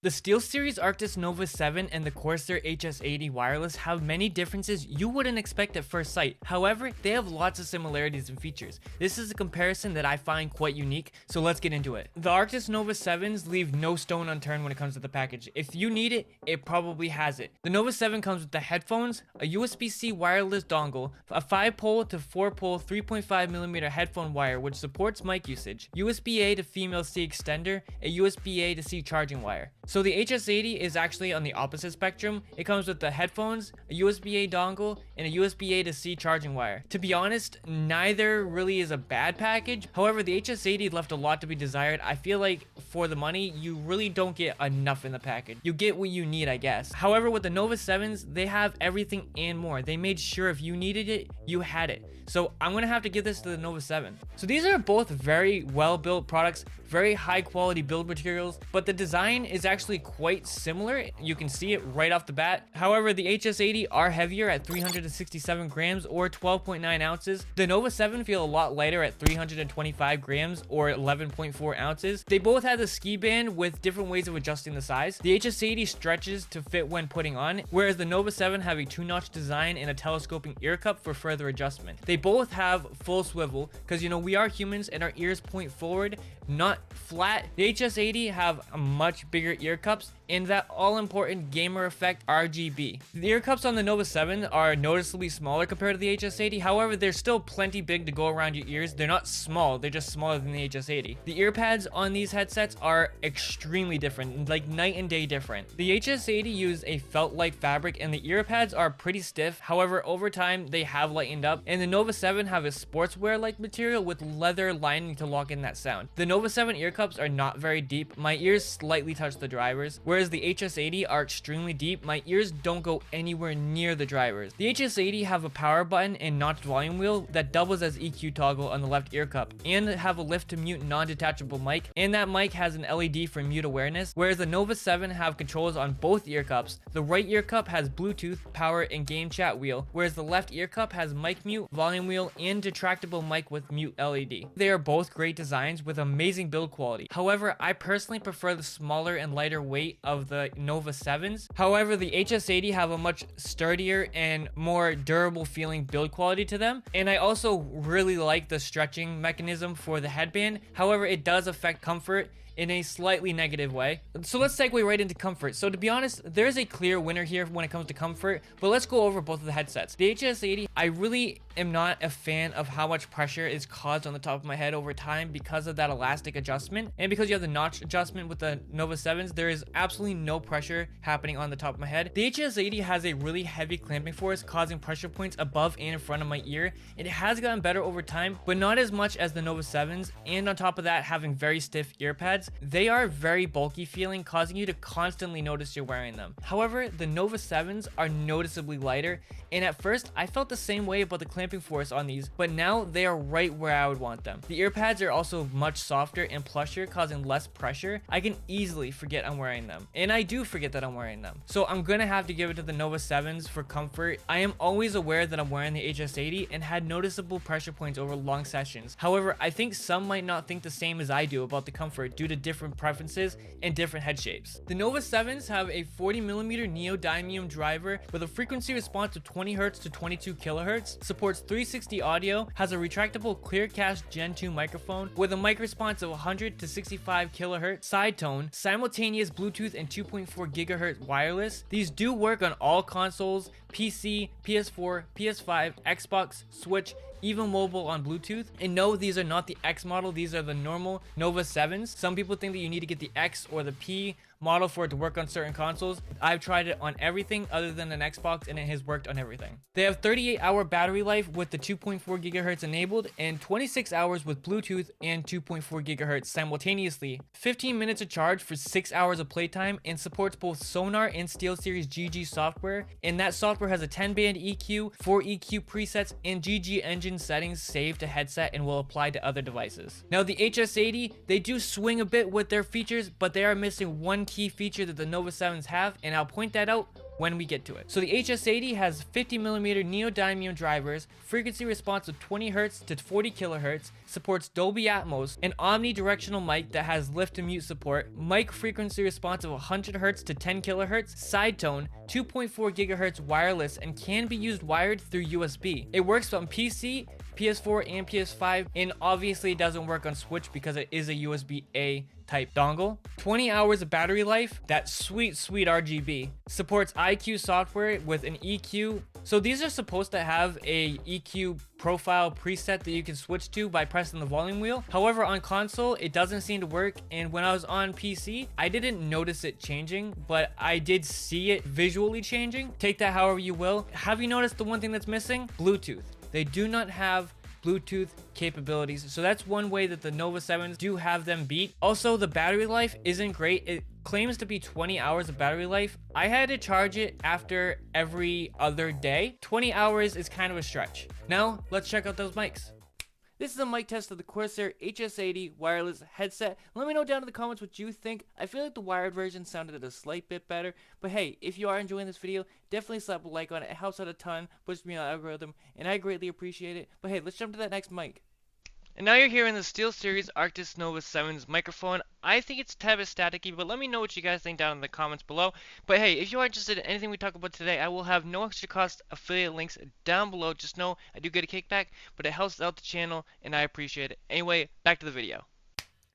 The Steel Series Arctis Nova 7 and the Corsair HS80 wireless have many differences you wouldn't expect at first sight. However, they have lots of similarities and features. This is a comparison that I find quite unique, so let's get into it. The Arctis Nova 7s leave no stone unturned when it comes to the package. If you need it, it probably has it. The Nova 7 comes with the headphones, a USB-C wireless dongle, a 5-pole to 4-pole 3.5mm headphone wire which supports mic usage, USB-A to female C extender, a USB-A to C charging wire. So the HS80 is actually on the opposite spectrum. It comes with the headphones, a USB-A dongle, and a USB-A to C charging wire. To be honest, neither really is a bad package. However, the HS80 left a lot to be desired. I feel like for the money, you really don't get enough in the package. You get what you need, I guess. However, with the Nova 7s, they have everything and more. They made sure if you needed it, you had it. So I'm gonna have to give this to the Nova 7. So these are both very well-built products, very high-quality build materials, but the design is actually quite similar. You can see it right off the bat. However, the HS80 are heavier at 367 grams or 12.9 ounces. The Nova 7 feel a lot lighter at 325 grams or 11.4 ounces. They both have the ski band with different ways of adjusting the size. The HS80 stretches to fit when putting on, whereas the Nova 7 have a 2-notch design and a telescoping ear cup for further adjustment. They both have full swivel because, we are humans and our ears point forward, not flat. The HS80 have a much bigger ear cups and that all-important gamer effect RGB. The ear cups on the Nova 7 are noticeably smaller compared to the HS80. However, they're still plenty big to go around your ears. They're not small, they're just smaller than the HS80. The ear pads on these headsets are extremely different, like night and day different. The HS80 use a felt-like fabric and the ear pads are pretty stiff. However, over time, they have lightened up, and the Nova 7 have a sportswear-like material with leather lining to lock in that sound. The Nova 7 ear cups are not very deep. My ears slightly touch the drivers, whereas the HS80 are extremely deep. My ears don't go anywhere near the drivers. The HS80 have a power button and notched volume wheel that doubles as EQ toggle on the left ear cup, and have a lift to mute non-detachable mic, and that mic has an LED for mute awareness, whereas the Nova 7 have controls on both ear cups. The right ear cup has Bluetooth, power, and game chat wheel, whereas the left ear cup has mic mute, volume wheel, and retractable mic with mute LED. They are both great designs with amazing build quality. However, I personally prefer the smaller and lighter weight of the Nova 7s. However, the HS80 have a much sturdier and more durable feeling build quality to them. And I also really like the stretching mechanism for the headband. However, it does affect comfort in a slightly negative way. So let's segue right into comfort. So to be honest, there's a clear winner here when it comes to comfort, but let's go over both of the headsets. The HS80, I really am not a fan of how much pressure is caused on the top of my head over time because of that elastic adjustment. And because you have the notch adjustment with the Nova 7s, there is absolutely no pressure happening on the top of my head. The HS80 has a really heavy clamping force, causing pressure points above and in front of my ear. It has gotten better over time, but not as much as the Nova 7s. And on top of that, having very stiff ear pads, they are very bulky feeling, causing you to constantly notice you're wearing them. However, the Nova 7s are noticeably lighter, and at first I felt the same way about the clamping force on these, but now they are right where I would want them. The ear pads are also much softer and plusher, causing less pressure. I can easily forget I'm wearing them, and I do forget that I'm wearing them. So I'm gonna have to give it to the Nova 7s for comfort. I am always aware that I'm wearing the HS80 and had noticeable pressure points over long sessions. However, I think some might not think the same as I do about the comfort due to different preferences and different head shapes. The Nova 7s have a 40mm neodymium driver with a frequency response of 20Hz to 22kHz, supports 360 audio, has a retractable Clearcast Gen 2 microphone with a mic response of 100 to 65kHz, side tone, simultaneous Bluetooth and 2.4GHz wireless. These do work on all consoles, PC, PS4, PS5, Xbox, Switch, even mobile on Bluetooth. And no, these are not the X model, these are the normal Nova 7s. Some people think that you need to get the X or the P model for it to work on certain consoles. I've tried it on everything other than an Xbox and it has worked on everything. They have 38-hour battery life with the 2.4GHz enabled and 26 hours with Bluetooth and 2.4GHz simultaneously. 15 minutes of charge for 6 hours of playtime, and supports both Sonar and Steel Series GG software. And that software has a 10-band EQ, 4 EQ presets, and GG engine settings saved to headset and will apply to other devices. Now the HS80, they do swing a bit with their features, but they are missing one key feature that the Nova 7s have, and I'll point that out when we get to it. So the HS80 has 50mm neodymium drivers, frequency response of 20Hz to 40kHz, supports Dolby Atmos, an omnidirectional mic that has lift and mute support, mic frequency response of 100Hz to 10kHz, side tone, 2.4GHz wireless, and can be used wired through USB. It works on PC, PS4, and PS5, and obviously it doesn't work on Switch because it is a USB-A type dongle. 20 hours of battery life, that sweet RGB. Supports IQ software with an EQ. So these are supposed to have a EQ profile preset that you can switch to by pressing the volume wheel. However, on console, it doesn't seem to work, and when I was on PC, I didn't notice it changing, but I did see it visually changing. Take that however you will. Have you noticed the one thing that's missing? Bluetooth. They do not have Bluetooth capabilities, so that's one way that the Nova 7s do have them beat. Also, the battery life isn't great. It claims to be 20 hours of battery life. I had to charge it after every other day. 20 hours is kind of a stretch. Now, let's check out those mics. This is a mic test of the Corsair HS80 wireless headset. Let me know down in the comments what you think. I feel like the wired version sounded a slight bit better. But hey, if you are enjoying this video, definitely slap a like on it. It helps out a ton, pushes me on the algorithm, and I greatly appreciate it. But hey, let's jump to that next mic. And now you're hearing the Steel Series Arctis Nova 7's microphone. I think it's a tad bit staticky, but let me know what you guys think down in the comments below. But hey, if you are interested in anything we talk about today, I will have no extra cost affiliate links down below. Just know I do get a kickback, but it helps out the channel, and I appreciate it. Anyway, back to the video.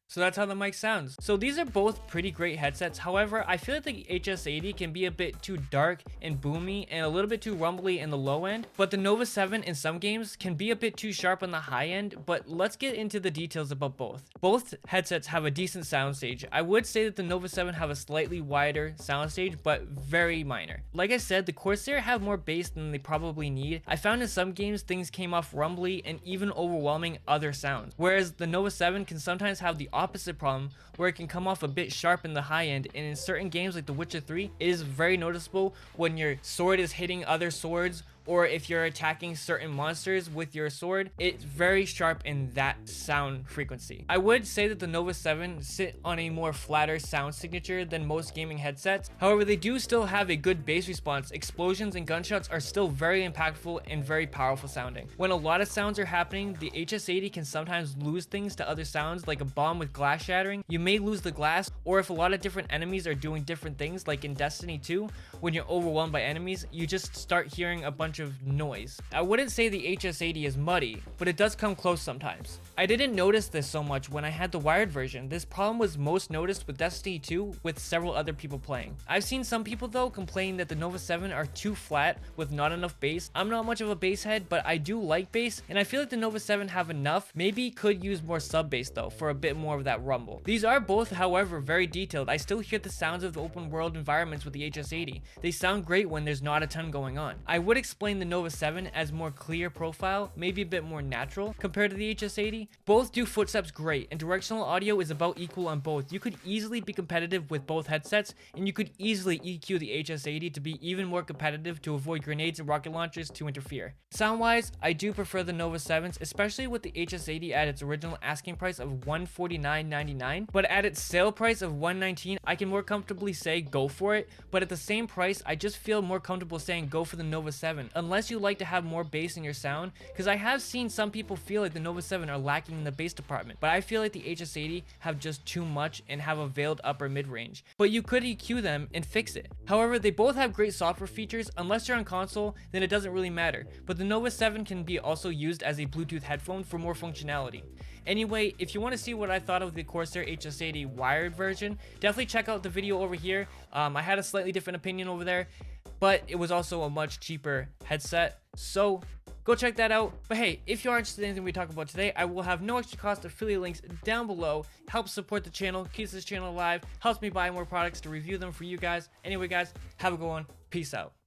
So that's how the mic sounds. So these are both pretty great headsets. However, I feel like the HS80 can be a bit too dark and boomy and a little bit too rumbly in the low end, but the Nova 7 in some games can be a bit too sharp on the high end. But let's get into the details about both. Both headsets have a decent soundstage. I would say that the Nova 7 have a slightly wider soundstage, but very minor. Like I said, the Corsair have more bass than they probably need. I found in some games things came off rumbly and even overwhelming other sounds, whereas the Nova 7 can sometimes have the opposite problem where it can come off a bit sharp in the high end, and in certain games like The Witcher 3, it is very noticeable when your sword is hitting other swords, or if you're attacking certain monsters with your sword. It's very sharp in that sound frequency. I would say that the Nova 7 sit on a more flatter sound signature than most gaming headsets. However, they do still have a good bass response. Explosions and gunshots are still very impactful and very powerful sounding. When a lot of sounds are happening, the HS80 can sometimes lose things to other sounds, like a bomb with glass shattering. You may lose the glass, or if a lot of different enemies are doing different things, like in Destiny 2, when you're overwhelmed by enemies, you just start hearing a bunch of noise. I wouldn't say the HS80 is muddy, but it does come close sometimes. I didn't notice this so much when I had the wired version. This problem was most noticed with Destiny 2 with several other people playing. I've seen some people though complain that the Nova 7 are too flat with not enough bass. I'm not much of a bass head, but I do like bass, and I feel like the Nova 7 have enough. Maybe could use more sub bass though for a bit more of that rumble. These are both, however, very detailed. I still hear the sounds of the open world environments with the HS80. They sound great when there's not a ton going on. I would explain the Nova 7 as more clear profile, maybe a bit more natural compared to the HS80. Both do footsteps great, and directional audio is about equal on both. You could easily be competitive with both headsets, and you could easily EQ the HS80 to be even more competitive to avoid grenades and rocket launchers to interfere. Sound wise, I do prefer the Nova 7s, especially with the HS80 at its original asking price of $149.99, but at its sale price of $119, I can more comfortably say go for it. But at the same price, I just feel more comfortable saying go for the Nova 7, unless you like to have more bass in your sound, because I have seen some people feel like the Nova 7 are lacking in the bass department, but I feel like the HS80 have just too much and have a veiled upper mid-range. But you could EQ them and fix it. However, they both have great software features. Unless you're on console, then it doesn't really matter, but the Nova 7 can be also used as a Bluetooth headphone for more functionality. Anyway, if you want to see what I thought of the Corsair HS80 wired version, definitely check out the video over here. I had a slightly different opinion over there, but it was also a much cheaper headset, so go check that out. But hey, if you are interested in anything we talk about today, I will have no extra cost affiliate links down below. Helps support the channel, keeps this channel alive, helps me buy more products to review them for you guys. Anyway guys, have a good one. Peace out.